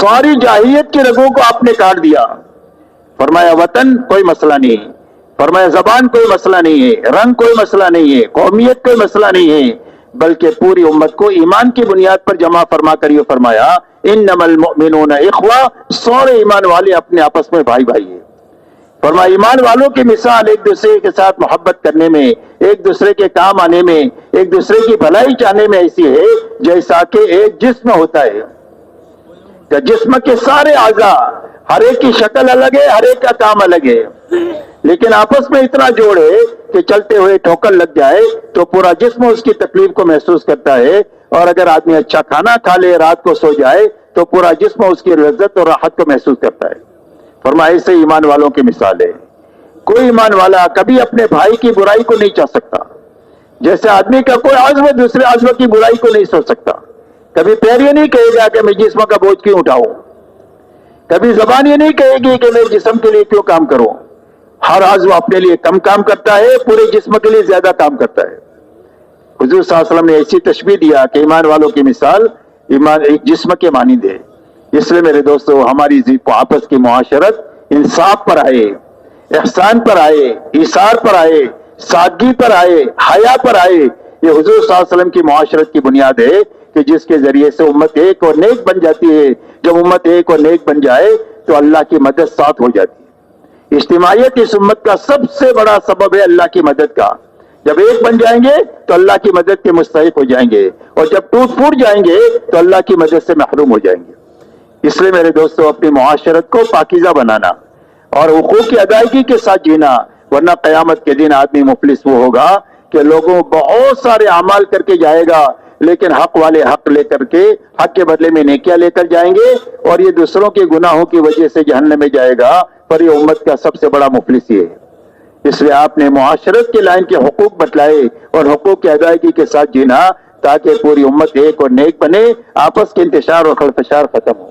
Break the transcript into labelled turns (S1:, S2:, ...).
S1: सारी जाहिलियत की रगों को आपने काट दिया। फरमाया वतन कोई मसला नहीं है, फरमाया जबान कोई मसला नहीं है, रंग कोई मसला नहीं है, कौमियत कोई मसला नहीं है, बल्कि पूरी उम्मत को ईमान की बुनियाद पर जमा फरमा करिए। फरमाया इन्नमल मुमिनूना इख्वा, सारे ईमान वाले अपने आपस में भाई भाई है। फरमाया ईमान वालों की मिसाल एक दूसरे के साथ मोहब्बत करने में, एक दूसरे के काम आने में, एक दूसरे की भलाई चाहने में ऐसी है जैसा कि एक जिस्म होता है कि जिस्म के सारे आज़ा, हर एक की शक्ल अलग है, हर एक का काम अलग है, लेकिन आपस में इतना जोड़ है कि चलते हुए ठोकर लग जाए तो पूरा जिस्म उसकी तकलीफ को महसूस करता है, और अगर आदमी अच्छा खाना खा ले, रात को सो जाए, तो पूरा जिस्म उसकी लज्जत और राहत को महसूस करता है। फरमाया ऐसे ईमान वालों की मिसाल है। कोई ईमान वाला कभी अपने भाई की बुराई को नहीं चाह सकता, जैसे आदमी का कोई आज़्म दूसरे आज़्म की बुराई को नहीं सोच सकता। कभी पैर ये नहीं कहेगा कि मैं जिस्म का बोझ क्यों उठाऊं, कभी जबान ये नहीं कहेगी कि मैं जिस्म के लिए क्यों काम करूं। हर आज़्म अपने लिए कम काम करता है, पूरे जिस्म के लिए ज्यादा काम करता है। हुजूर सल्लल्लाहु अलैहि वसल्लम ने ऐसी तशबीह दिया कि ईमान वालों की मिसाल ईमान एक जिस्म के मानिंद है। इसलिए मेरे दोस्तों, हमारी आपस की मुआशरत इंसाफ पर आए, एहसान पर आए, ईसार पर आए, सादगी पर आए, हया पर आए। ये हुजूर सल्लल्लाहु अलैहि वसल्लम की मुआशरत की बुनियाद है कि जिसके जरिए से उम्मत एक और नेक बन जाती है। जब उम्मत एक और नेक बन जाए तो अल्लाह की मदद साथ हो जाती है। इज्तिमाइयत इस उम्मत का सबसे बड़ा सबब है अल्लाह की मदद का। जब एक बन जाएंगे तो अल्लाह की मदद के मुस्तहिक हो जाएंगे, और जब टूट फूट जाएंगे तो अल्लाह की मदद से महरूम हो जाएंगे। इसलिए मेरे दोस्तों, अपनी मुआशरत को पाकीज़ा बनाना और हुकूक की अदायगी के साथ जीना, वरना क़यामत के दिन आदमी मुफलिस वो होगा कि लोगों बहुत सारे अमाल करके जाएगा, लेकिन हक वाले हक लेकर के हक के बदले में नेकियां लेकर जाएंगे, और ये दूसरों के गुनाहों की वजह से जहन्नम में जाएगा। पर ये उम्मत का सबसे बड़ा मुफलिस ये है। इसलिए आपने मुआशरत के लाइन के हुकूक बतलाए और हुकूक की अदायगी के साथ जीना, ताकि पूरी उम्मत एक और नेक बने, आपस के इंतशार और खलफशार खत्म हो।